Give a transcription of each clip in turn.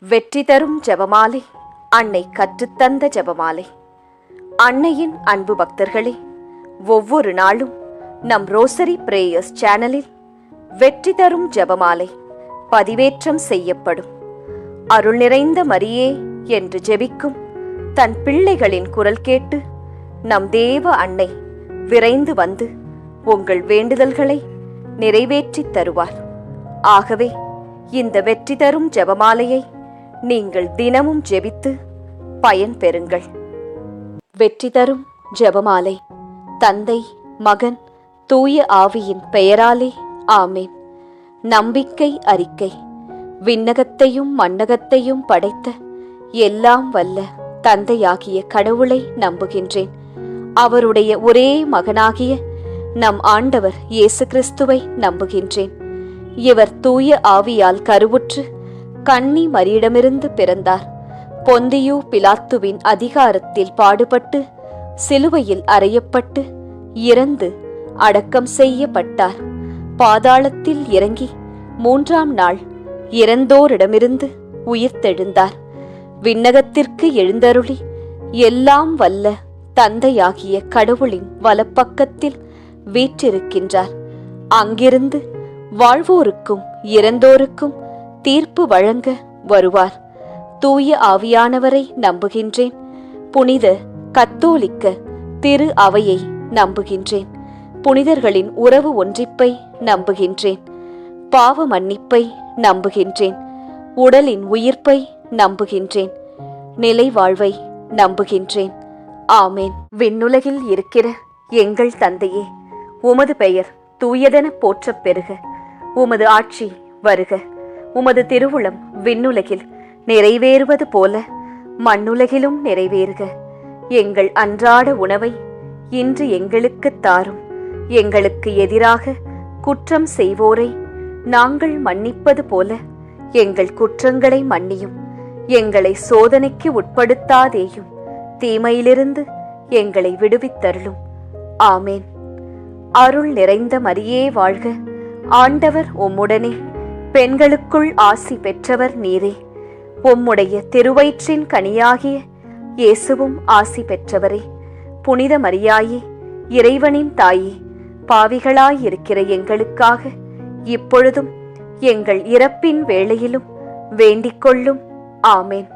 வெற்றி தரும் ஜெபமாலை, அன்னை கற்றுத்தந்த ஜெபமாலை. அன்னையின் அன்பு பக்தர்களே, ஒவ்வொரு நாளும் நம் ரோசரி பிரேயர்ஸ் சேனலில் வெற்றி தரும் ஜெபமாலை பதிவேற்றம் செய்யப்படும். அருள் நிறைந்த மரியே என்று ஜெபிக்கும் தன் பிள்ளைகளின் குரல் கேட்டு நம் தேவ அன்னை விரைந்து வந்து உங்கள் வேண்டுதல்களை நிறைவேற்றித் தருவார். ஆகவே இந்த வெற்றி தரும் ஜெபமாலையை நீங்கள் தினமும் ஜெபித்து பயன் பெறுங்கள். வெற்றி தரும் ஜெபமாலை. தந்தை, மகன், தூய ஆவியின் பெயராலே ஆமேன். நம்பிக்கை அறிக்கை. விண்ணகத்தையும் மண்ணகத்தையும் படைத்த எல்லாம் வல்ல தந்தையாகிய கடவுளை நம்புகின்றேன். அவருடைய ஒரே மகனாகிய நம் ஆண்டவர் இயேசு கிறிஸ்துவை நம்புகின்றேன். இவர் தூய ஆவியால் கருவுற்று கன்னி மரியிடமிருந்து பிறந்தார். பொந்தியு பிலாத்துவின் அதிகாரத்தில் பாடுபட்டு சிலுவையில் அறையப்பட்டு இறந்து அடக்கம் செய்யப்பட்டார். பாதாளத்தில் இறங்கி 3ஆம் நாள் இறந்தோரிடமிருந்து உயிர்த்தெழுந்தார். விண்ணகத்திற்கு எழுந்தருளி எல்லாம் வல்ல தந்தையாகிய கடவுளின் வலப்பக்கத்தில் வீற்றிருக்கின்றார். அங்கிருந்து வாழ்வோருக்கும் இறந்தோருக்கும் தீர்ப்பு வழங்க வருவார். தூய ஆவியானவரை நம்புகின்றேன். புனித கத்தோலிக்க திரு அவையை நம்புகின்றேன். புனிதர்களின் உறவு ஒன்றிப்பை நம்புகின்றேன். பாவ மன்னிப்பை நம்புகின்றேன். உடலின் உயிர்ப்பை நம்புகின்றேன். நிலை வாழ்வை நம்புகின்றேன். ஆமேன். விண்ணுலகில் இருக்கிற எங்கள் தந்தையே, உமது பெயர் தூயதென போற்றப் பெறுக. உமது ஆட்சி வருக. உமது திருவுளம் விண்ணுலகில் நிறைவேறுவது போல மண்ணுலகிலும் நிறைவேறுக. எங்கள் அன்றாட உணவை இன்று எங்களுக்குத் தாரும். எங்களுக்கு எதிராக குற்றம் செய்வோரை நாங்கள் மன்னிப்பது போல எங்கள் குற்றங்களை மன்னியும். எங்களை சோதனைக்கு உட்படுத்தாதேயும், தீமையிலிருந்து எங்களை விடுவித்தருளும். ஆமேன். அருள் நிறைந்த மரியே வாழ்க. ஆண்டவர் உம்முடனே, பெண்களுக்குள் ஆசி பெற்றவர் நீரே. உம்முடைய திருவயிற்றின் கனியாகிய இயேசுவும் ஆசி பெற்றவரே. புனித மரியாயே, இறைவனின் தாயே, பாவிகளாயிருக்கிற எங்களுக்காக இப்பொழுதும் எங்கள் இறப்பின் வேளையிலும் வேண்டிக் கொள்ளும். ஆமேன்.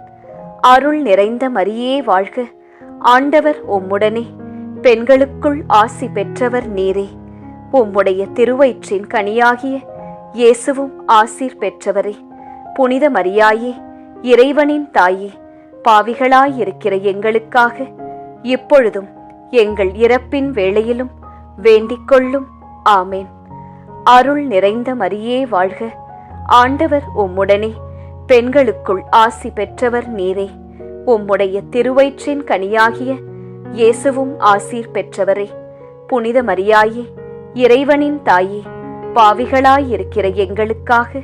அருள் நிறைந்த மரியே வாழ்க. ஆண்டவர் உம்முடனே, பெண்களுக்குள் ஆசி பெற்றவர் நீரே. உம்முடைய திருவயிற்றின் கனியாகிய இயேசுவும் ஆசீர் பெற்றவரே. புனித மரியாயே, இறைவனின் தாயே, பாவிகளாயிருக்கிற எங்களுக்காக இப்பொழுதும் எங்கள் இறப்பின் வேளையிலும் வேண்டிக் கொள்ளும். ஆமேன். அருள் நிறைந்த மரியே வாழ்க. ஆண்டவர் உம்முடனே, பெண்களுக்குள் ஆசி பெற்றவர் நீரே. உம்முடைய திருவயிற்றின் கனியாகிய இயேசுவும் ஆசீர் பெற்றவரே. புனித மரியாயே, இறைவனின் தாயே, பாவிகளாயிருக்கிற எங்களுக்காக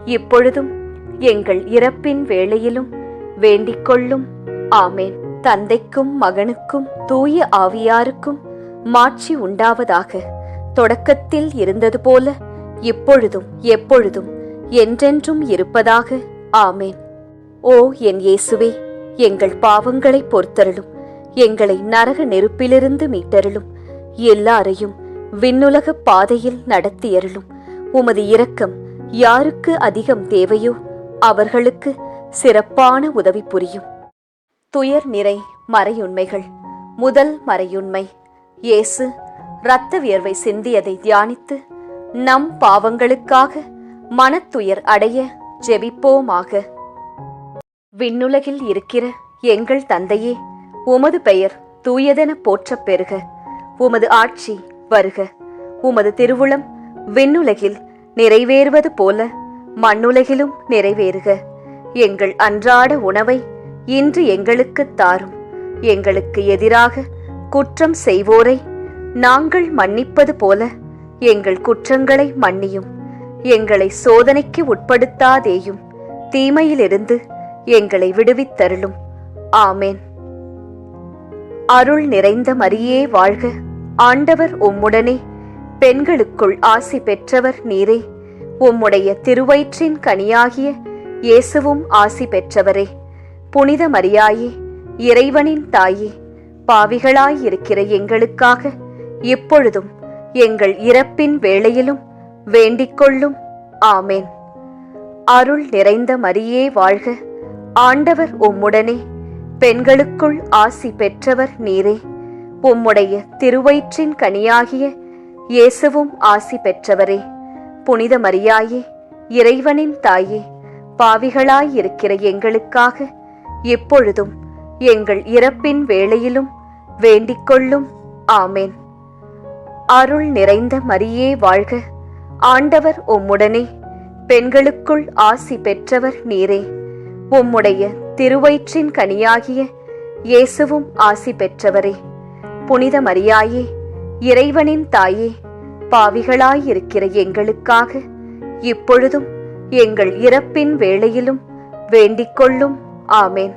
இப்பொழுதும் எங்கள் இறப்பின் வேளையிலும் வேண்டிக் கொள்ளும். ஆமேன். தந்தைக்கும் மகனுக்கும் தூய ஆவியாருக்கும் மாட்சி உண்டாவதாக. தொடக்கத்தில் இருந்தது போல இப்பொழுதும் எப்பொழுதும் என்றென்றும் இருப்பதாக. ஆமேன். ஓ என் இயேசுவே, எங்கள் பாவங்களை பொறுத்தருளும். எங்களை நரக நெருப்பிலிருந்து மீட்டருளும். எல்லாரையும் விண்ணுலக பாதையில் நடத்தியருளும். உமது இரக்கம் யாருக்கு அதிகம் தேவையோ அவர்களுக்கு சிறப்பான உதவி புரியும். துயர் நிறை மறையுண்மைகள். முதல் மறையுண்மை, இயேசு இரத்த வியர்வை சிந்தியதை தியானித்து நம் பாவங்களுக்காக மனத்துயர் அடைய ஜெபிப்போமாக. விண்ணுலகில் இருக்கிற எங்கள் தந்தையே, உமது பெயர் தூயதென போற்றப் பெறுக. உமது ஆட்சி வருக. உமது திருவுளம் விண்ணுலகில் நிறைவேறுவது போல மண்ணுலகிலும் நிறைவேறுக. எங்கள் அன்றாட உணவை இன்று எங்களுக்குத் தாரும். எங்களுக்கு எதிராக குற்றம் செய்வோரை நாங்கள் மன்னிப்பது போல எங்கள் குற்றங்களை மன்னியும். எங்களை சோதனைக்கு உட்படுத்தாதேயும், தீமையிலிருந்து எங்களை விடுவித்தருளும். ஆமேன். அருள் நிறைந்த மரியே வாழ்க. ஆண்டவர் உம்முடனே, பெண்களுக்குள் ஆசி பெற்றவர் நீரே. உம்முடைய திருவயிற்றின் கனியாகிய இயேசுவும் ஆசி பெற்றவரே. புனித மரியாயே, இறைவனின் தாயே, பாவிகளாயிருக்கிற எங்களுக்காக இப்பொழுதும் எங்கள் இறப்பின் வேளையிலும் வேண்டிக்கொள்ளும். ஆமேன். அருள் நிறைந்த மரியே வாழ்க. ஆண்டவர் உம்முடனே, பெண்களுக்குள் ஆசி பெற்றவர் நீரே. உம்முடைய திருவயிற்றின் கனியாகிய இயேசுவும் ஆசி பெற்றவரே. புனித மரியாயே, இறைவனின் தாயே, பாவிகளாயிருக்கிற எங்களுக்காக இப்பொழுதும் எங்கள் இறப்பின் வேளையிலும் வேண்டிக்கொள்ளும். ஆமேன். அருள் நிறைந்த மரியே வாழ்க. ஆண்டவர் உம்முடனே, பெண்களுக்குள் ஆசி பெற்றவர் நீரே. உம்முடைய திருவயிற்றின் கனியாகிய இயேசுவும் ஆசி பெற்றவரே. புனித மரியாயே, இறைவனின் தாயே, பாவிகளாயிருக்கிற எங்களுக்காக இப்பொழுதும் எங்கள் இறப்பின் வேளையிலும் வேண்டிக்கொள்ளும். ஆமேன்.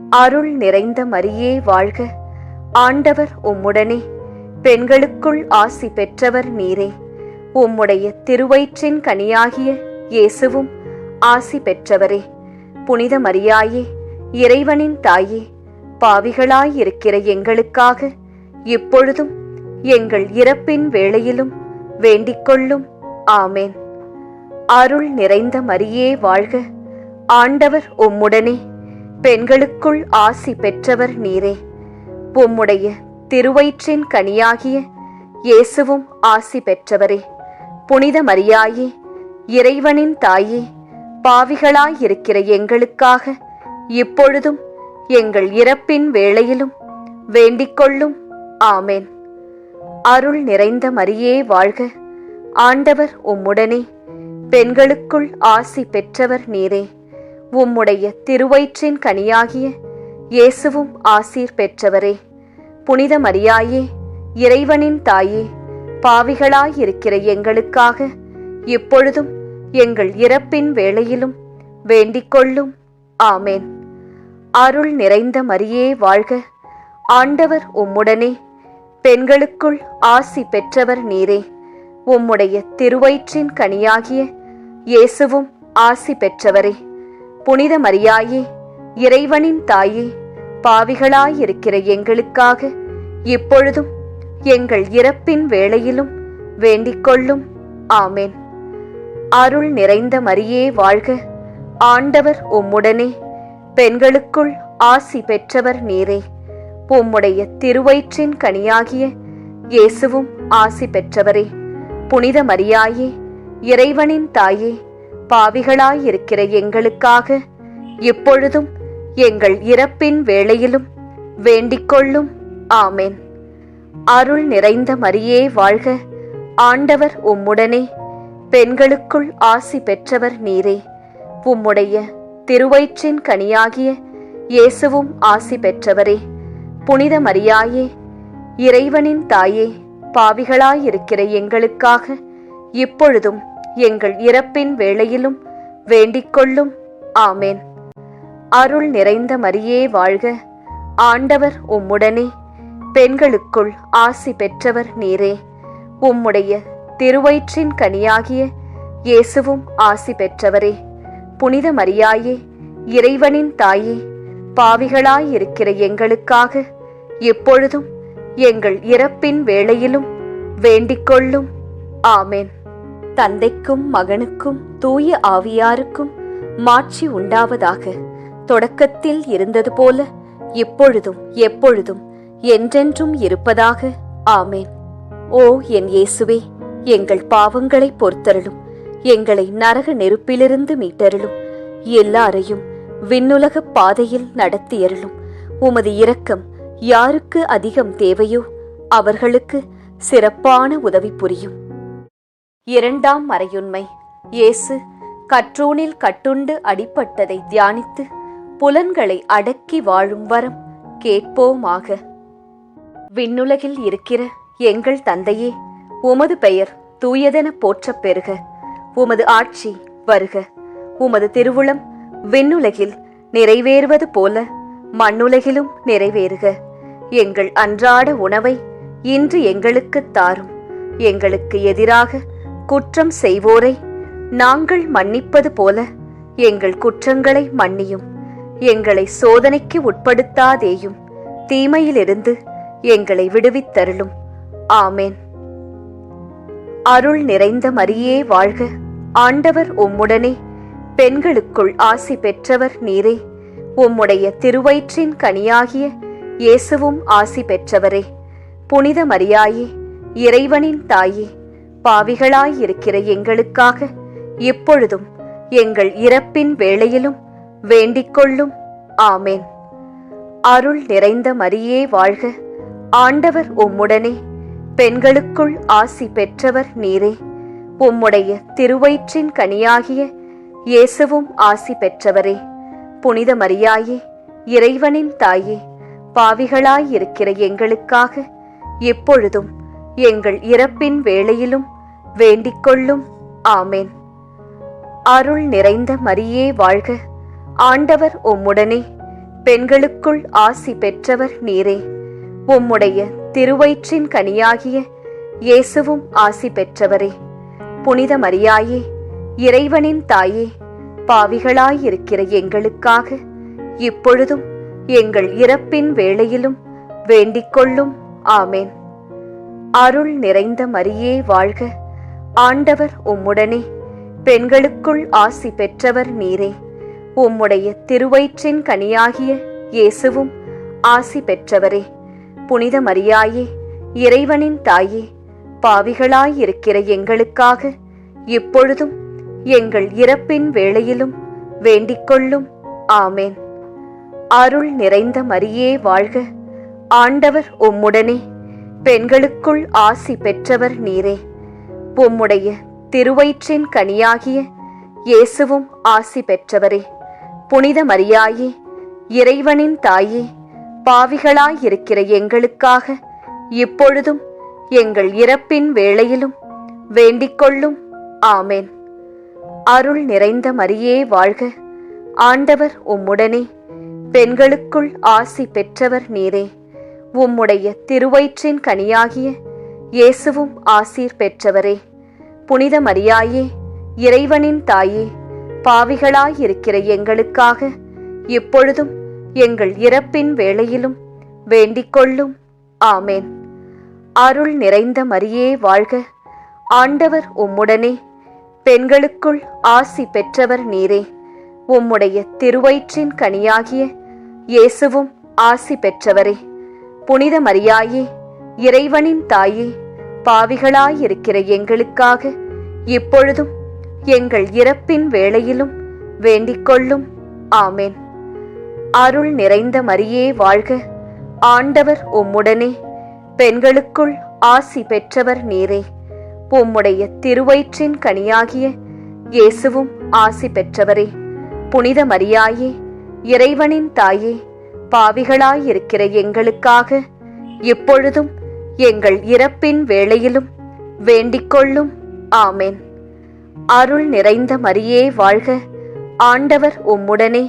அருள் நிறைந்த மரியே வாழ்க. ஆண்டவர் உம்முடனே, பெண்களுக்குள் ஆசி பெற்றவர் நீரே. உம்முடைய திருவயிற்றின் கனியாகிய இயேசுவும் ஆசி பெற்றவரே. புனித மரியாயே, இறைவனின் தாயே, பாவிகளாயிருக்கிற எங்களுக்காக இப்பொழுதும் எங்கள் இறப்பின் வேளையிலும் வேண்டிக்கொள்ளும். ஆமேன். அருள் நிறைந்த மரியே வாழ்க. ஆண்டவர் உம்முடனே, பெண்களுக்குள் ஆசி பெற்றவர் நீரே. உம்முடைய திருவயிற்றின் கனியாகிய இயேசுவும் ஆசி பெற்றவரே. புனித மரியாயே, இறைவனின் தாயே, பாவிகளாயிருக்கிற எங்களுக்காக இப்பொழுதும் எங்கள் இறப்பின் வேளையிலும் வேண்டிக்கொள்ளும். ஆமேன். அருள் நிறைந்த மரியே வாழ்க. ஆண்டவர் உம்முடனே, பெண்களுக்குள் ஆசி பெற்றவர் நீரே. உம்முடைய திருவயிற்றின் கனியாகிய இயேசுவும் ஆசீர் பெற்றவரே. புனித மரியாயே, இறைவனின் தாயே, பாவிகளாயிருக்கிற எங்களுக்காக இப்பொழுதும் எங்கள் இறப்பின் வேளையிலும் வேண்டிக்கொள்ளும். ஆமேன். அருள் நிறைந்த மரியே வாழ்க. ஆண்டவர் உம்முடனே, பெண்களுக்குள் ஆசி பெற்றவர் நீரே. உம்முடைய திருவயிற்றின் கனியாகிய இயேசுவும் ஆசி பெற்றவரே. புனித மரியாயே, இறைவனின் தாயே, பாவிகளாயிருக்கிற எங்களுக்காக இப்பொழுதும் எங்கள் இறப்பின் வேளையிலும் வேண்டிக்கொள்ளும். ஆமேன். அருள் நிறைந்த மரியே வாழ்க. ஆண்டவர் உம்முடனே, பெண்களுக்குள் ஆசி பெற்றவர் நீரே. உம்முடைய திருவயிற்றின் கனியாகிய இயேசுவும் ஆசி பெற்றவரே. புனித மரியாயே, இறைவனின் தாயே, பாவிகளாயிருக்கிற எங்களுக்காக இப்பொழுதும் எங்கள் இறப்பின் வேளையிலும் வேண்டிக்கொள்ளும். ஆமேன். அருள் நிறைந்த மரியே வாழ்க. ஆண்டவர் உம்முடனே, பெண்களுக்குள் ஆசி பெற்றவர் நீரே. உம்முடைய திருவயிற்றின் கனியாகிய இயேசுவும் ஆசி பெற்றவரே. புனித மரியாயே, இறைவனின் தாயே, பாவிகளாயிருக்கிற எங்களுக்காக இப்பொழுதும் எங்கள் இறப்பின் வேளையிலும் வேண்டிக்கொள்ளும். ஆமேன். அருள் நிறைந்த மரியே வாழ்க. ஆண்டவர் உம்முடனே, பெண்களுக்குள் ஆசி பெற்றவர் நீரே. உம்முடைய திருவயிற்றின் கனியாகிய இயேசுவும் ஆசி பெற்றவரே. புனித மரியாயே, இறைவனின் தாயே, பாவிகளாயிருக்கிற எங்களுக்காக எப்பொழுதும் எங்கள் இறப்பின் வேளையிலும் வேண்டிக்கொள்ளும். ஆமேன். தந்தைக்கும் மகனுக்கும் தூய ஆவியாருக்கும் மாட்சி உண்டாவதாக. தொடக்கத்தில் இருந்தது போல இப்பொழுதும் எப்பொழுதும் என்றென்றும் இருப்பதாக. ஆமேன். ஓ என் இயேசுவே, எங்கள் பாவங்களை பொறுத்தருளும். எங்களை நரக நெருப்பிலிருந்து மீட்டருளும். எல்லாரையும் விண்ணுலக பாதையில் நடத்தியருளும். உமது இரக்கம் யாருக்கு அதிகம் தேவையோ அவர்களுக்கு சிறப்பான உதவி புரியும். இரண்டாம் மறையுண்மை. இயேசு கற்றூனில் கட்டுண்டு அடிபட்டதை தியானித்து புலன்களை அடக்கி வாழும் வரம் கேட்போமாக. விண்ணுலகில் இருக்கிற எங்கள் தந்தையே, உமது பெயர் தூயதென போற்றப் பெறுக. உமது ஆட்சி வருக. உமது திருவுளம் விண்ணுலகில் நிறைவேறுவது போல மண்ணுலகிலும் நிறைவேறுக. எங்கள் அன்றாட உணவை இன்று எங்களுக்குத் தாரும். எங்களுக்கு எதிராக குற்றம் செய்வோரை நாங்கள் மன்னிப்பது போல எங்கள் குற்றங்களை மன்னியும். எங்களை சோதனைக்கு உட்படுத்தாதேயும். தீமையிலிருந்து எங்களை விடுவித்தருளும். ஆமேன். அருள் நிறைந்த மரியே வாழ்க. ஆண்டவர் உம்முடனே, பெண்களுக்குள் ஆசி பெற்றவர் நீரே. உம்முடைய திருவயிற்றின் கனியாகிய இயேசுவும் ஆசி பெற்றவரே. புனித மரியாயே, இறைவனின் தாயே, பாவிகளாயிருக்கிற எங்களுக்காக எப்பொழுதும் எங்கள் இறப்பின் வேளையிலும் வேண்டிக்கொள்ளும். ஆமேன். அருள் நிறைந்த மரியே வாழ்க. ஆண்டவர் உம்முடனே, பெண்களுக்குள் ஆசி பெற்றவர் நீரே. உம்முடைய திருவயிற்றின் கனியாகிய இயேசுவும் ஆசி பெற்றவரே. புனித மரியாயே, இறைவனின் தாயே, பாவிகளாயிருக்கிற எங்களுக்காக எப்பொழுதும் எங்கள் இறப்பின் வேளையிலும் வேண்டிக்கொள்ளும். ஆமேன். அருள் நிறைந்த மரியே வாழ்க. ஆண்டவர் உம்முடனே, பெண்களுக்குள் ஆசி பெற்றவர் நீரே. உம்முடைய திருவயிற்றின் கனியாகிய இயேசுவும் ஆசி பெற்றவரே. புனித மரியாயே, இறைவனின் தாயே, பாவிகளாயிருக்கிற எங்களுக்காக இப்பொழுதும் எங்கள் இறப்பின் வேளையிலும் வேண்டிக்கொள்ளும். ஆமேன். அருள் நிறைந்த மரியே வாழ்க. ஆண்டவர் உம்முடனே, பெண்களுக்குள் ஆசி பெற்றவர் நீரே. உம்முடைய திருவயிற்றின் கனியாகிய இயேசுவும் ஆசி பெற்றவரே. புனித மரியாயே, இறைவனின் தாயே, பாவிகளாயிருக்கிற எங்களுக்காக இப்பொழுதும் எங்கள் இறப்பின் வேளையிலும் வேண்டிக்கொள்ளும். ஆமேன். அருள் நிறைந்த மரியே வாழ்க. ஆண்டவர் உம்முடனே, பெண்களுக்குள் ஆசி பெற்றவர் நீரே. உம்முடைய திருவயிற்றின் கனியாகிய இயேசுவும் ஆசி பெற்றவரே. புனித மரியாயே, இறைவனின் தாயே, பாவிகளாயிருக்கிற எங்களுக்காக இப்பொழுதும் எங்கள் இறப்பின் வேளையிலும் வேண்டிக்கொள்ளும். ஆமேன். அருள் நிறைந்த மரியே வாழ்க. ஆண்டவர் உம்முடனே, பெண்களுக்குள் ஆசி பெற்றவர் நீரே. உம்முடைய திருவயிற்றின் கனியாகிய இயேசுவும் ஆசீர் பெற்றவரே. புனித மரியாயே, இறைவனின் தாயே, பாவிகளாயிருக்கிற எங்களுக்காக இப்பொழுதும் எங்கள் இறப்பின் வேளையிலும் வேண்டிக்கொள்ளும். ஆமேன். அருள் நிறைந்த மரியே வாழ்க. ஆண்டவர் உம்முடனே, பெண்களுக்குள் ஆசி பெற்றவர் நீரே. உம்முடைய திருவயிற்றின் கனியாகிய இயேசுவும் ஆசி பெற்றவரே. புனித மரியாயே, இறைவனின் தாயே, பாவிகளாயிருக்கிற எங்களுக்காக இப்பொழுதும் எங்கள் இறப்பின் வேளையிலும் வேண்டிக்கொள்ளும். ஆமேன். அருள் நிறைந்த மரியே வாழ்க. ஆண்டவர் உம்முடனே, பெண்களுக்குள் ஆசி பெற்றவர் நீரே. உம்முடைய திருவயிற்றின் கனியாகிய இயேசுவும் ஆசி பெற்றவரே. புனித மரியாயே, இறைவனின் தாயே, பாவிகளாயிருக்கிற எங்களுக்காக இப்பொழுதும் எங்கள் இறப்பின் வேளையிலும் வேண்டிக்கொள்ளும். ஆமேன். அருள் நிறைந்த மரியே வாழ்க. ஆண்டவர் உம்முடனே,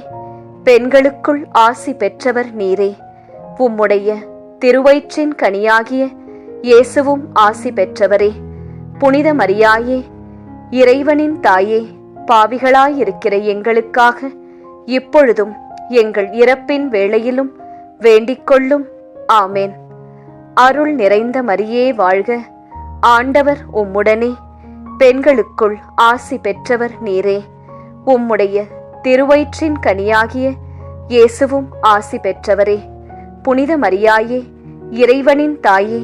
பெண்களுக்குள் ஆசி பெற்றவர் நீரே. உம்முடைய திருவயிற்றின் கனியாகிய இயேசுவும் ஆசி பெற்றவரே. புனித மரியாயே, இறைவனின் தாயே, பாவிகளாயிருக்கிற எங்களுக்காக இப்பொழுதும் எங்கள் இறப்பின் வேளையிலும் வேண்டிக்கொள்ளும். ஆமேன். அருள் நிறைந்த மரியே வாழ்க. ஆண்டவர் உம்முடனே, பெண்களுக்குள் ஆசி பெற்றவர் நீரே. உம்முடைய திருவயிற்றின் கனியாகிய இயேசுவும் ஆசி பெற்றவரே. புனித மரியாயே, இறைவனின் தாயே,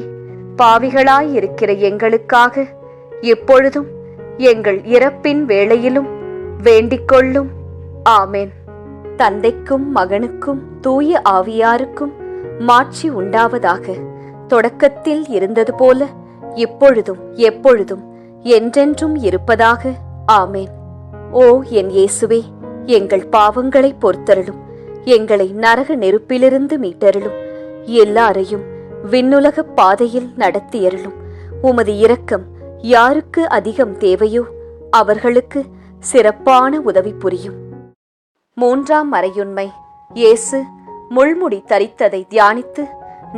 பாவிகளாயிருக்கிற எங்களுக்காக எப்பொழுதும் எங்கள் இறப்பின் வேளையிலும் வேண்டிக்கொள்ளும். ஆமேன். தந்தைக்கும் மகனுக்கும் தூய ஆவியாருக்கும் மாட்சி உண்டாவதாக. தொடக்கத்தில் இருந்தது போல இப்பொழுதும் எப்பொழுதும் என்றென்றும் இருப்பதாக. ஆமேன். ஓ என் இயேசுவே, எங்கள் பாவங்களை பொறுத்தருளும். எங்களை நரக நெருப்பிலிருந்து மீட்டருளும். எல்லாரையும் விண்ணுலக பாதையில் நடத்தியருளும். உமது இரக்கம் யாருக்கு அதிகம் தேவையோ அவர்களுக்கு சிறப்பான உதவி புரியும். 3ஆம் மறையுண்மை. இயேசு முள்முடி தரித்ததை தியானித்து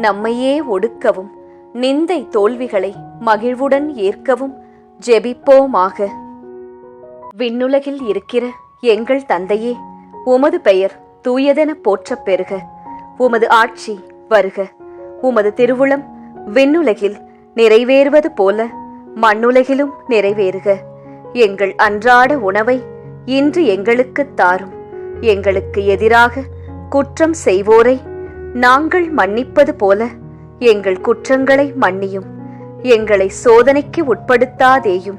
நம்மையே ஒடுக்கவும் நிந்தை தோல்விகளை மகிழ்வுடன் ஏற்கவும் ஜெபிப்போமாக. விண்ணுலகில் இருக்கிற எங்கள் தந்தையே, உமது பெயர் தூயதென போற்றப் பெறுக. உமது ஆட்சி வருக. உமது திருவுளம் விண்ணுலகில் நிறைவேறுவது போல மண்ணுலகிலும் நிறைவேறுக. எங்கள் அன்றாட உணவை இன்று எங்களுக்குத் தாரும். எங்களுக்கு எதிராக குற்றம் செய்வோரை நாங்கள் மன்னிப்பது போல எங்கள் குற்றங்களை மன்னியும். எங்களை சோதனைக்கு உட்படுத்தாதேயும்,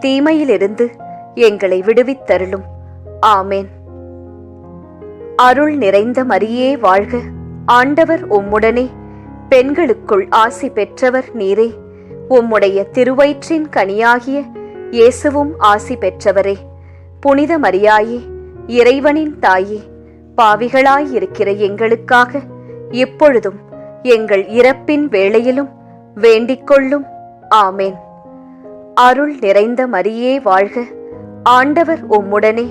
தீமையிலிருந்து எங்களை விடுவித்தருளும். ஆமேன். அருள் நிறைந்த மரியே வாழ்க. ஆண்டவர் உம்முடனே, பெண்களுக்குள் ஆசி பெற்றவர் நீரே. உம்முடைய திருவயிற்றின் கனியாகிய இயேசுவும் ஆசி பெற்றவரே. புனித மரியாயே, இறைவனின் தாயே, பாவிகளாயிருக்கிற எங்களுக்காக இப்பொழுதும் எங்கள் இறப்பின் வேளையிலும் வேண்டிக்கொள்ளும். ஆமேன். அருள் நிறைந்த மரியே வாழ்க. ஆண்டவர் உம்முடனே,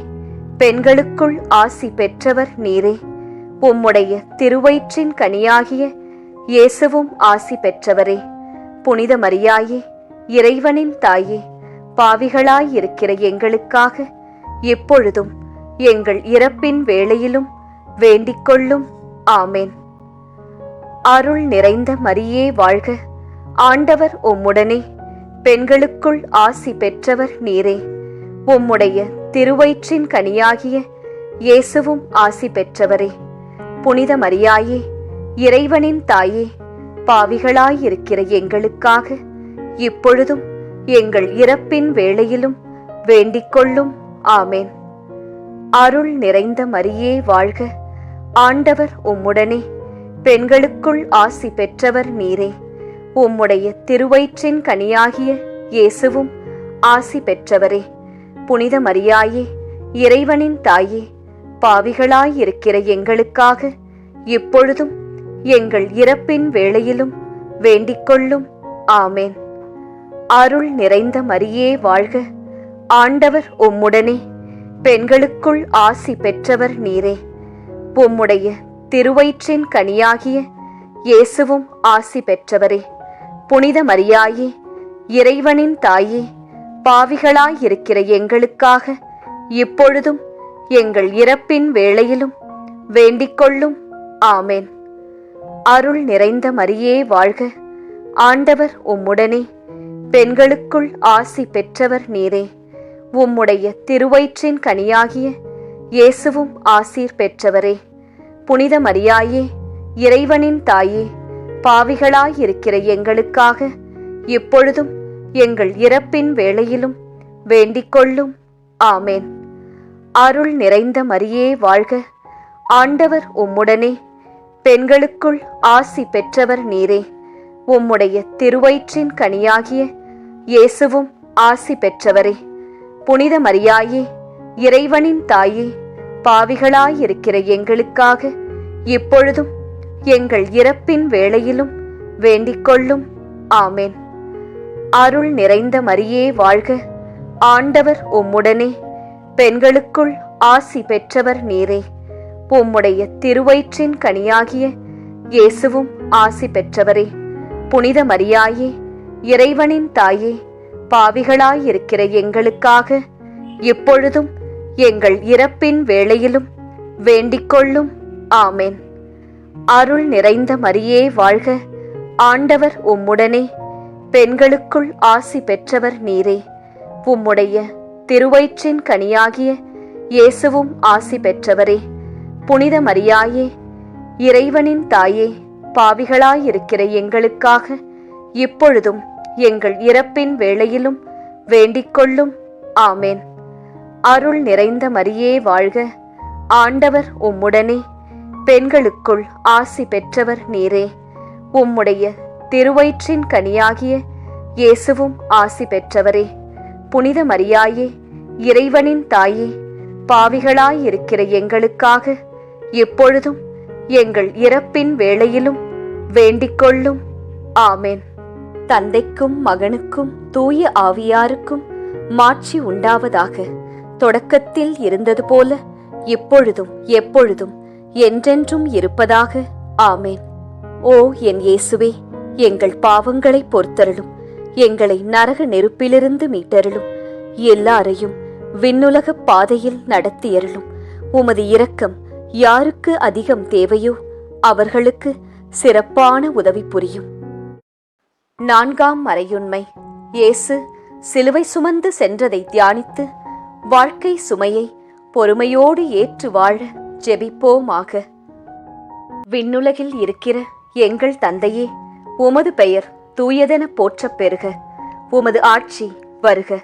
பெண்களுக்குள் ஆசி பெற்றவர் நீரே. உம்முடைய திருவயிற்றின் கனியாகிய இயேசுவும் ஆசி பெற்றவரே. புனித மரியாயே, இறைவனின் தாயே, பாவிகளாயிருக்கிற எங்களுக்காக இப்பொழுதும் எங்கள் இறப்பின் வேளையிலும் வேண்டிக்கொள்ளும். ஆமேன். அருள் நிறைந்த மரியே வாழ்க. ஆண்டவர் உம்முடனே, பெண்களுக்குள் ஆசி பெற்றவர் நீரே. உம்முடைய திருவயிற்றின் கனியாகிய இயேசுவும் ஆசி பெற்றவரே. புனித மரியாயே, இறைவனின் தாயே, பாவிகளாயிருக்கிற எங்களுக்காக இப்பொழுதும் எங்கள் இறப்பின் வேளையிலும் வேண்டிக்கொள்ளும். ஆமேன். அருள் நிறைந்த மரியே வாழ்க. ஆண்டவர் உம்முடனே, பெண்களுக்குள் ஆசி பெற்றவர் நீரே. உம்முடைய திருவயிற்றின் கனியாகிய இயேசுவும் ஆசி பெற்றவரே. புனித மரியாயே, இறைவனின் தாயே, பாவிகளாயிருக்கிற எங்களுக்காக இப்பொழுதும் எங்கள் இறப்பின் வேளையிலும் வேண்டிக்கொள்ளும். ஆமேன். அருள் நிறைந்த மரியே வாழ்க. ஆண்டவர் உம்முடனே, பெண்களுக்குள் ஆசி பெற்றவர் நீரே. உம்முடைய திருவயிற்றின் கனியாகிய இயேசுவும் ஆசி பெற்றவரே. புனித மரியாயே, இறைவனின் தாயே, பாவிகளாயிருக்கிற எங்களுக்காக இப்பொழுதும் எங்கள் இறப்பின் வேளையிலும் வேண்டிக்கொள்ளும். ஆமேன். அருள் நிறைந்த மரியே வாழ்க. ஆண்டவர் உம்முடனே, பெண்களுக்குள் ஆசி பெற்றவர் நீரே. உம்முடைய திருவயிற்றின் கனியாகிய இயேசுவும் ஆசீர் பெற்றவரே. புனித மரியாயே, இறைவனின் தாயே, பாவிகளாயிருக்கிற எங்களுக்காக இப்பொழுதும் எங்கள் இறப்பின் வேளையிலும் வேண்டிக்கொள்ளும். ஆமேன். அருள் நிறைந்த மரியே வாழ்க. ஆண்டவர் உம்முடனே, பெண்களுக்குள் ஆசி பெற்றவர் நீரே. உம்முடைய திருவயிற்றின் கனியாகிய இயேசுவும் ஆசி பெற்றவரே. புனித மரியாயே, இறைவனின் தாயே, பாவிகளாயிருக்கிற எங்களுக்காக இப்பொழுதும் எங்கள் இறப்பின் வேளையிலும் வேண்டிக்கொள்ளும். ஆமேன். அருள் நிறைந்த மரியே வாழ்க. ஆண்டவர் உம்முடனே, பெண்களுக்குள் ஆசி பெற்றவர் நீரே. உம்முடைய திருவயிற்றின் கனியாகிய இயேசுவும் ஆசி பெற்றவரே. புனித மரியாயே, இறைவனின் தாயே, பாவிகளாயிருக்கிற எங்களுக்காக இப்பொழுதும் எங்கள் இறப்பின் வேளையிலும் வேண்டிக்கொள்ளும். ஆமேன். அருள் நிறைந்த மரியே வாழ்க. ஆண்டவர் உம்முடனே, பெண்களுக்குள் ஆசி பெற்றவர் நீரே. உம்முடைய திருவயிற்றின் கனியாகிய இயேசுவும் ஆசி பெற்றவரே. புனித மரியாயே, இறைவனின் தாயே, பாவிகளாயிருக்கிற எங்களுக்காக இப்பொழுதும் எங்கள் இறப்பின் வேளையிலும் வேண்டிக்கொள்ளும். ஆமேன். அருள் நிறைந்த மரியே வாழ்க. ஆண்டவர் உம்முடனே, பெண்களுக்குள் ஆசி பெற்றவர் நீரே. உம்முடைய திருவயிற்றின் கனியாகிய இயேசுவும் ஆசி பெற்றவரே. புனித மரியாயே, இறைவனின் தாயே, பாவிகளாயிருக்கிற எங்களுக்காக எப்பொழுதும் எங்கள் இறப்பின் வேளையிலும் வேண்டிக்கொள்ளும். ஆமேன். தந்தைக்கும் மகனுக்கும் தூய ஆவியாருக்கும் மாட்சி உண்டாவதாக. தொடக்கத்தில் இருந்தது போல இப்பொழுதும் எப்பொழுதும் என்றென்றும் இருப்பதாக. ஆமேன். ஓ என் இயேசுவே, எங்கள் பாவங்களை பொறுத்தருளும். எங்களை நரக நெருப்பிலிருந்து மீட்டருளும். எல்லாரையும் விண்ணுலகப் பாதையில் நடத்தியருளும் உமது இரக்கம் யாருக்கு அதிகம் தேவையோ அவர்களுக்கு சிறப்பான உதவி புரியும். 4ஆம் மறையுண்மை. இயேசு சிலுவை சுமந்து சென்றதை தியானித்து வாழ்க்கை சுமையை பொறுமையோடு ஏற்று வாழ ஜெபிப்போமாக. விண்ணுலகில் இருக்கிற எங்கள் தந்தையே, உமது பெயர் தூயதென போற்றப் பெறுக. உமது ஆட்சி வருக.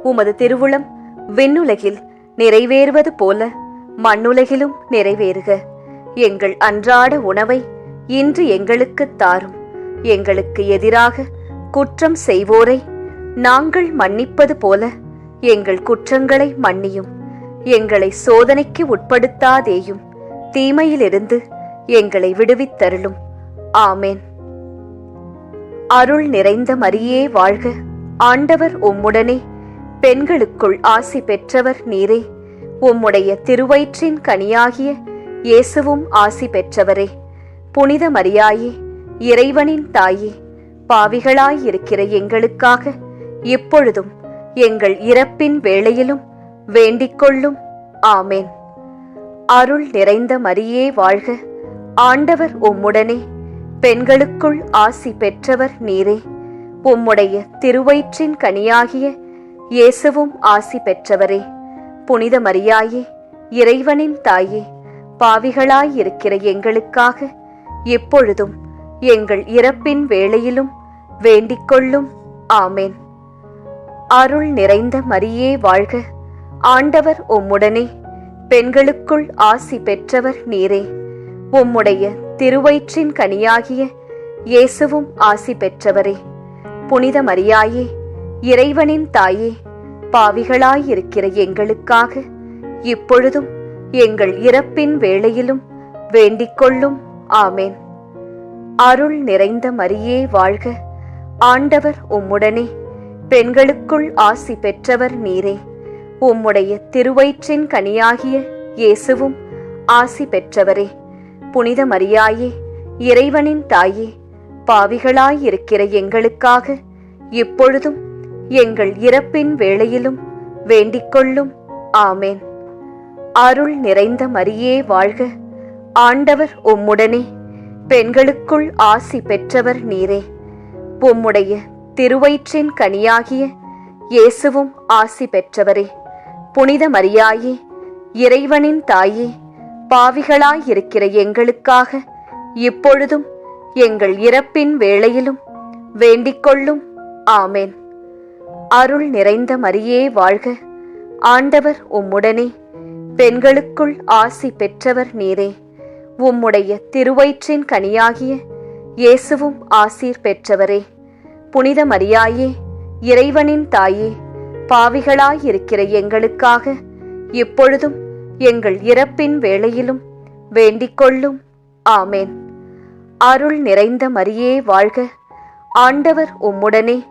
உமது திருவுளம் விண்ணுலகில் நிறைவேறுவது போல மண்ணுலகிலும் நிறைவேறுக. எங்கள் அன்றாட உணவை இன்று எங்களுக்குத் தாரும். எங்களுக்கு எதிராக குற்றம் செய்வோரை நாங்கள் மன்னிப்பது போல எங்கள் குற்றங்களை மன்னியும். எங்களை சோதனைக்கு உட்படுத்தாதேயும், தீமையிலிருந்து எங்களை விடுவித்தருளும். ஆமேன். அருள் நிறைந்த மரியே வாழ்க. ஆண்டவர் உம்முடனே, பெண்களுக்குள் ஆசி பெற்றவர் நீரே. உம்முடைய திருவயிற்றின் கனியாகிய இயேசுவும் ஆசி பெற்றவரே. புனித மரியாயே, இறைவனின் தாயே, பாவிகளாயிருக்கிற எங்களுக்காக இப்பொழுதும் எங்கள் இறப்பின் வேளையிலும் வேண்டிக்கொள்ளும். ஆமேன். அருள் நிறைந்த மரியே வாழ்க. ஆண்டவர் உம்முடனே, பெண்களுக்குள் ஆசி பெற்றவர் நீரே. உம்முடைய திருவயிற்றின் கனியாகிய இயேசுவும் ஆசி பெற்றவரே. புனித மரியாயே, இறைவனின் தாயே, பாவிகளாயிருக்கிற எங்களுக்காக எப்பொழுதும் எங்கள் இறப்பின் வேளையிலும் வேண்டிக்கொள்ளும். ஆமேன். அருள் நிறைந்த மரியே வாழ்க. ஆண்டவர் உம்முடனே, பெண்களுக்குள் ஆசி பெற்றவர் நீரே. உம்முடைய திருவயிற்றின் கனியாகிய இயேசுவும் ஆசி பெற்றவரே. புனித மரியாயே, இறைவனின் தாயே, பாவிகளாயிருக்கிற எங்களுக்காக இப்பொழுதும் எங்கள் இறப்பின் வேளையிலும் வேண்டிக்கொள்ளும். ஆமேன். அருள் நிறைந்த மரியே வாழ்க. ஆண்டவர் உம்முடனே, பெண்களுக்குள் ஆசி பெற்றவர் நீரே. உம்முடைய திருவயிற்றின் கனியாகிய இயேசுவும் ஆசி பெற்றவரே. புனித மரியாயே, இறைவனின் தாயே, பாவிகளாயிருக்கிற எங்களுக்காக இப்பொழுதும் எங்கள் இறப்பின் வேளையிலும் வேண்டிக்கொள்ளும். ஆமேன். அருள் நிறைந்த மரியே வாழ்க. ஆண்டவர் உம்முடனே, பெண்களுக்குள் ஆசி பெற்றவர் நீரே. உம்முடைய திருவயிற்றின் கனியாகிய இயேசுவும் ஆசி பெற்றவரே. புனித மரியாயே, இறைவனின் தாயே, பாவிகளாயிருக்கிற எங்களுக்காக இப்பொழுதும் எங்கள் இறப்பின் வேளையிலும் வேண்டிக்கொள்ளும். ஆமேன். அருள் நிறைந்த மரியே வாழ்க. ஆண்டவர் உம்முடனே, பெண்களுக்குள் ஆசி பெற்றவர் நீரே. உம்முடைய திருவயிற்றின் கனியாகிய இயேசுவும் ஆசீர் பெற்றவரே. புனித மரியாயே, இறைவனின் தாயே, பாவிகளாயிருக்கிற எங்களுக்காக இப்பொழுதும் எங்கள் இறப்பின் வேளையிலும் வேண்டிக்கொள்ளும். ஆமேன். அருள் நிறைந்த மரியே வாழ்க. ஆண்டவர் உம்முடனே,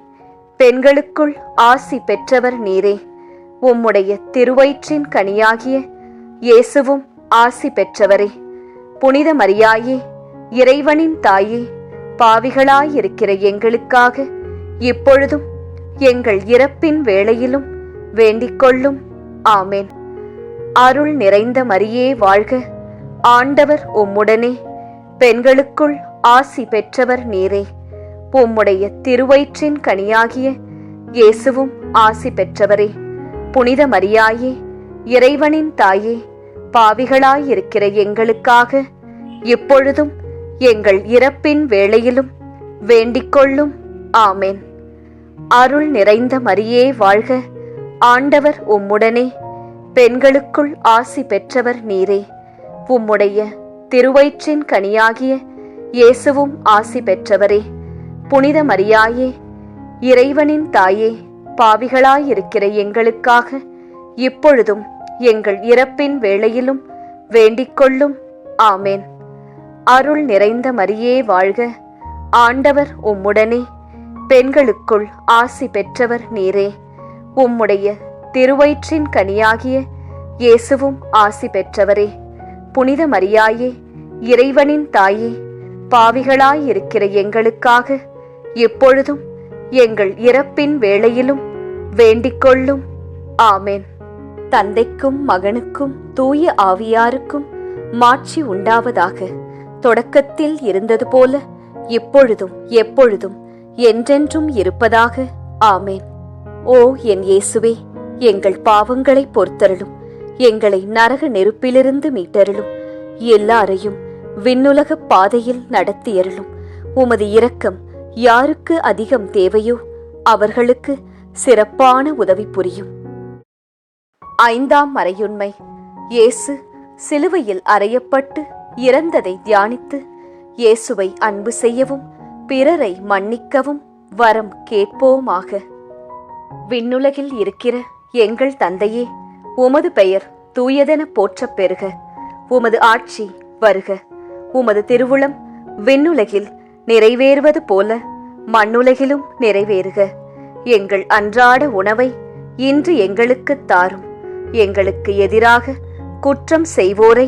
பெண்களுக்குள் ஆசி பெற்றவர் நீரே. உம்முடைய திருவயிற்றின் கனியாகிய இயேசுவும் ஆசி பெற்றவரே. புனித மரியாயே, இறைவனின் தாயே, பாவிகளாயிருக்கிற எங்களுக்காக இப்பொழுதும் எங்கள் இறப்பின் வேளையிலும் வேண்டிக்கொள்ளும். ஆமேன். அருள் நிறைந்த மரியே வாழ்க. ஆண்டவர் உம்முடனே, பெண்களுக்குள் ஆசி பெற்றவர் நீரே. உம்முடைய திருவயிற்றின் கனியாகிய இயேசுவும் ஆசி பெற்றவரே. புனித மரியாயே, இறைவனின் தாயே, பாவிகளாயிருக்கிற எங்களுக்காக இப்பொழுதும் எங்கள் இறப்பின் வேளையிலும் வேண்டிக்கொள்ளும். ஆமேன். அருள் நிறைந்த மரியே வாழ்க. ஆண்டவர் உம்முடனே, பெண்களுக்குள் ஆசி பெற்றவர் நீரே. உம்முடைய திருவயிற்றின் கனியாகிய இயேசுவும் ஆசி பெற்றவரே. புனித மரியாயே, இறைவனின் தாயே, பாவிகளாயிருக்கிற எங்களுக்காக இப்பொழுதும் எங்கள் இறப்பின் வேளையிலும் வேண்டிக்கொள்ளும். ஆமேன். அருள் நிறைந்த மரியே வாழ்க. ஆண்டவர் உம்முடனே, பெண்களுக்குள் ஆசி பெற்றவர் நீரே. உம்முடைய திருவயிற்றின் கனியாகிய இயேசுவும் ஆசி பெற்றவரே. புனித மரியாயே, இறைவனின் தாயே, பாவிகளாயிருக்கிற எங்களுக்காக இப்பொழுதும் எங்கள் இறப்பின் வேளையிலும் வேண்டிக்கொள்ளும். ஆமேன். தந்தைக்கும் மகனுக்கும் தூய ஆவியாருக்கும் மாட்சி உண்டாவதாக. தொடக்கத்தில் இருந்தது போல இப்பொழுதும் எப்பொழுதும் என்றென்றும் இருப்பதாக. ஆமேன். ஓ என் இயேசுவே, எங்கள் பாவங்களை பொறுத்தருளும். எங்களை நரக நெருப்பிலிருந்து மீட்டருளும். எல்லாரையும் விண்ணுலக பாதையில் நடத்தியருளும். உமது இரக்கம் யாருக்கு அதிகம் தேவையோ அவர்களுக்கு சிறப்பான உதவி புரியும். 5ஆம் மறையுண்மை. இயேசு சிலுவையில் அறையப்பட்டு இறந்ததை தியானித்து இயேசுவை அன்பு செய்யவும் பிறரை மன்னிக்கவும் வரம் கேட்போமாக. விண்ணுலகில் இருக்கிற எங்கள் தந்தையே, உமது பெயர் தூயதென போற்றப் பெறுக. உமது ஆட்சி வருக. உமது திருவுளம் விண்ணுலகில் நிறைவேறுவது போல மண்ணுலகிலும் நிறைவேறுக. எங்கள் அன்றாட உணவை இன்று எங்களுக்குத் தாரும். எங்களுக்கு எதிராக குற்றம் செய்வோரை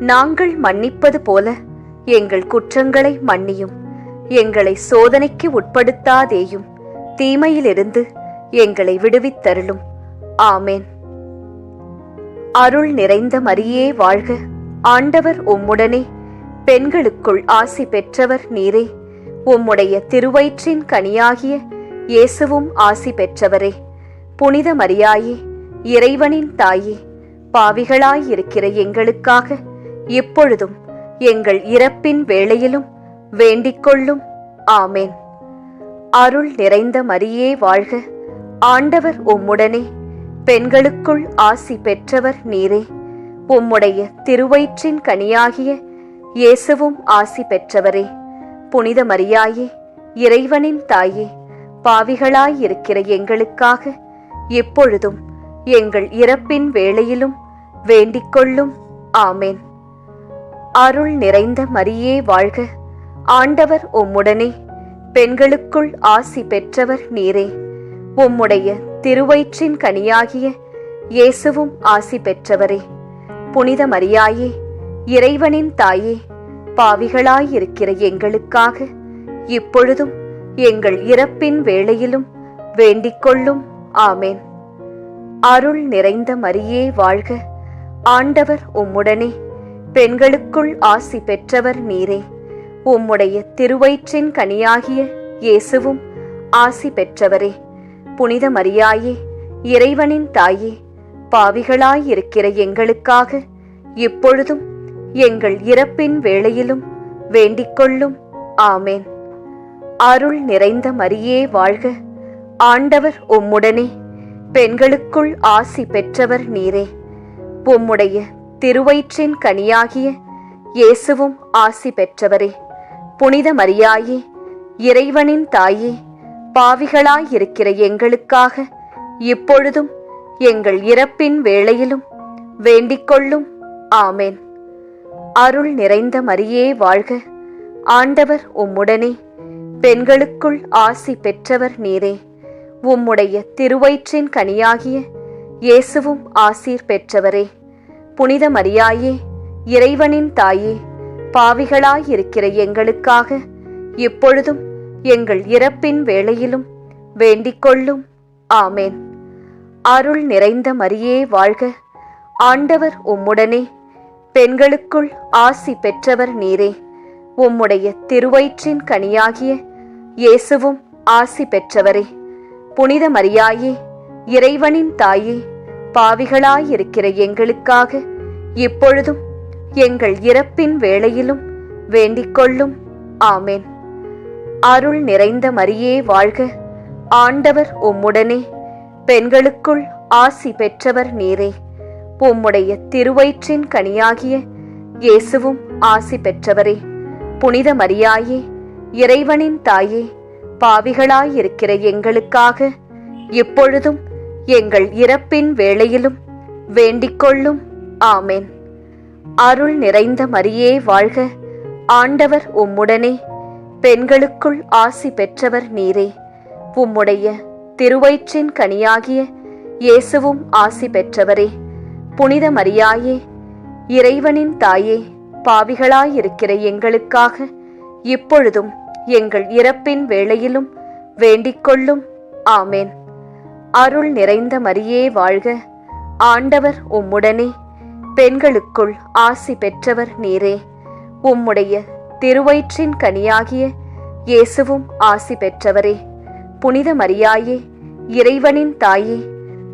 நாங்கள் மன்னிப்பது போல எங்கள் குற்றங்களை மன்னியும். எங்களை சோதனைக்கு உட்படுத்தாதேயும், தீமையிலிருந்து எங்களை விடுவித்தருளும். ஆமேன். அருள் நிறைந்த மரியே வாழ்க. ஆண்டவர் உம்முடனே, பெண்களுக்குள் ஆசி பெற்றவர் நீரே. உம்முடைய திருவயிற்றின் கனியாகிய இயேசுவும் ஆசி பெற்றவரே. புனித மரியாயே, இறைவனின் தாயே, பாவிகளாயிருக்கிற எங்களுக்காக இப்பொழுதும் எங்கள் இறப்பின் வேளையிலும் வேண்டிக்கொள்ளும். ஆமேன். அருள் நிறைந்த மரியே வாழ்க. ஆண்டவர் உம்முடனே, பெண்களுக்குள் ஆசி பெற்றவர் நீரே. உம்முடைய திருவயிற்றின் கனியாகிய இயேசுவும் ஆசி பெற்றவரே. புனித மரியாயே, இறைவனின் தாயே, பாவிகளாயிருக்கிற எங்களுக்காக எப்பொழுதும் எங்கள் இறப்பின் வேளையிலும் வேண்டிக்கொள்ளும். ஆமேன். அருள் நிறைந்த மரியே வாழ்க. ஆண்டவர் உம்முடனே, பெண்களுக்குள் ஆசி பெற்றவர் நீரே. உம்முடைய திருவயிற்றின் கனியாகிய இயேசுவும் ஆசி பெற்றவரே. புனித மரியாயே, இறைவனின் தாயே, பாவிகளாயிருக்கிற எங்களுக்காக இப்பொழுதும் எங்கள் இறப்பின் வேளையிலும் வேண்டிக்கொள்ளும். ஆமேன். அருள் நிறைந்த மரியே வாழ்க. ஆண்டவர் உம்முடனே, பெண்களுக்குள் ஆசி பெற்றவர் நீரே. உம்முடைய திருவயிற்றின் கனியாகிய இயேசுவும் ஆசி பெற்றவரே. புனித மரியாயே, இறைவனின் தாயே, பாவிகளாயிருக்கிற எங்களுக்காக இப்பொழுதும் எங்கள் இறப்பின் வேளையிலும் வேண்டிக்கொள்ளும். ஆமேன். அருள் நிறைந்த மரியே வாழ்க. ஆண்டவர் உம்முடனே, பெண்களுக்குள் ஆசி பெற்றவர் நீரே. உம்முடைய திருவயிற்றின் கனியாகிய இயேசுவும் ஆசி பெற்றவரே. புனித மரியாயே, இறைவனின் தாயே, பாவிகளாயிருக்கிற எங்களுக்காக இப்பொழுதும் எங்கள் இறப்பின் வேளையிலும் வேண்டிக்கொள்ளும். ஆமேன். அருள் நிறைந்த மரியே வாழ்க. ஆண்டவர் உம்முடனே, பெண்களுக்குள் ஆசி பெற்றவர் நீரே. உம்முடைய திருவயிற்றின் கனியாகிய இயேசுவும் ஆசீர் பெற்றவரே. புனித மரியாயே, இறைவனின் தாயே, பாவிகளாயிருக்கிற எங்களுக்காக இப்பொழுதும் எங்கள் இறப்பின் வேளையிலும் வேண்டிக்கொள்ளும். ஆமேன். அருள் நிறைந்த மரியே வாழ்க. ஆண்டவர் உம்முடனே, பெண்களுக்குள் ஆசி பெற்றவர் நீரே. உம்முடைய திருவயிற்றின் கனியாகிய இயேசுவும் ஆசி பெற்றவரே. புனித மரியாயே, இறைவனின் தாயே, பாவிகளாயிருக்கிற எங்களுக்காக இப்பொழுதும் எங்கள் இறப்பின் வேளையிலும் வேண்டிக்கொள்ளும். ஆமேன். அருள் நிறைந்த மரியே வாழ்க. ஆண்டவர் உம்முடனே, பெண்களுக்குள் ஆசி பெற்றவர் நீரே. உம்முடைய திருவயிற்றின் கனியாகிய இயேசுவும் ஆசி பெற்றவரே. புனித மரியாயே, இறைவனின் தாயே, பாவிகளாயிருக்கிற எங்களுக்காக இப்பொழுதும் எங்கள் இறப்பின் வேளையிலும் வேண்டிக்கொள்ளும். ஆமேன். அருள் நிறைந்த மரியே வாழ்க. ஆண்டவர் உம்முடனே, பெண்களுக்குள் ஆசி பெற்றவர் நீரே. உம்முடைய திருவயிற்றின் கனியாகிய இயேசுவும் ஆசி பெற்றவரே. புனித மரியாயே, இறைவனின் தாயே, பாவிகளாயிருக்கிற எங்களுக்காக இப்பொழுதும் எங்கள் இறப்பின் வேளையிலும் வேண்டிக்கொள்ளும். ஆமேன். அருள் நிறைந்த மரியே வாழ்க. ஆண்டவர் உம்முடனே, பெண்களுக்குள் ஆசி பெற்றவர் நீரே. உம்முடைய திருவயிற்றின் கனியாகிய இயேசுவும் ஆசி பெற்றவரே. புனித மரியாயே, இறைவனின் தாயே,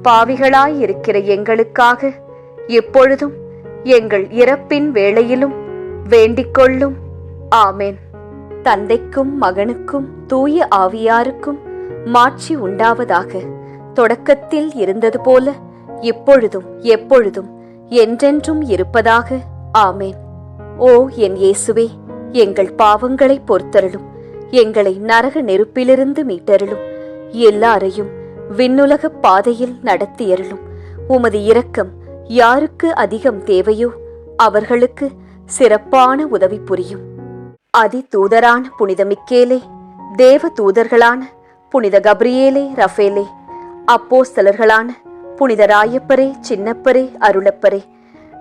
பாவிகளாயிருக்கிற எங்களுக்காக எப்பொழுதும் எங்கள் இறப்பின் வேளையிலும் வேண்டிக்கொள்ளும். ஆமென். தந்தைக்கும் மகனுக்கும் தூய ஆவியாருக்கும் மாட்சி உண்டாவதாக. தொடக்கத்தில் இருந்தது போல இப்பொழுதும் எப்பொழுதும் என்றென்றும் இருப்பதாக. ஆமென். ஓ என் இயேசுவே, எங்கள் பாவங்களை பொறுத்தருளும், எங்களை நரக நெருப்பிலிருந்து மீட்டருளும், எல்லாரையும் விண்ணுலக பாதையில் நடத்தியருளும். உமது இரக்கம் யாருக்கு அதிகம் தேவையோ அவர்களுக்கு சிறப்பான உதவி புரியும். அதி தூதரான புனித மிக்கேலே, தேவ தூதர்களான புனித கப்ரியேலே, ரஃபேலே, அப்போஸ்தலர்களான புனித ராயப்பரே, சின்னப்பரே, அருளப்பரே,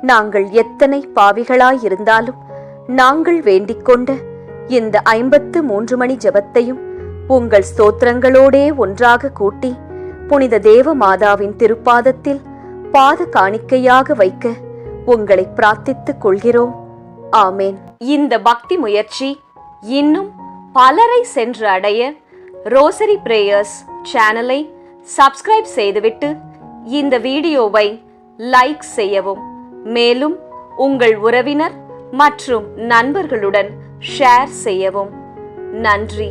நாங்கள் எத்தனை பாவிகளாயிருந்தாலும் நாங்கள் வேண்டிக்கொண்ட இந்த 53 மணி ஜெபத்தையும் உங்கள் ஸ்தோத்திரங்களோடே ஒன்றாக கூட்டி புனித தேவ மாதாவின் திருப்பாதத்தில் பாத காணிக்கையாக வைக்க உங்களை பிரார்த்தித்துக் கொள்கிறோம். ஆமேன். இந்த பக்தி முயற்சி இன்னும் பலரை சென்று அடைய ரோசரி பிரேயர்ஸ் சேனலை சப்ஸ்கிரைப் செய்துவிட்டு இந்த வீடியோவை லைக் செய்யவும். மேலும் உங்கள் உறவினர் மற்றும் நண்பர்களுடன் ஷேர் செய்யவும். நன்றி.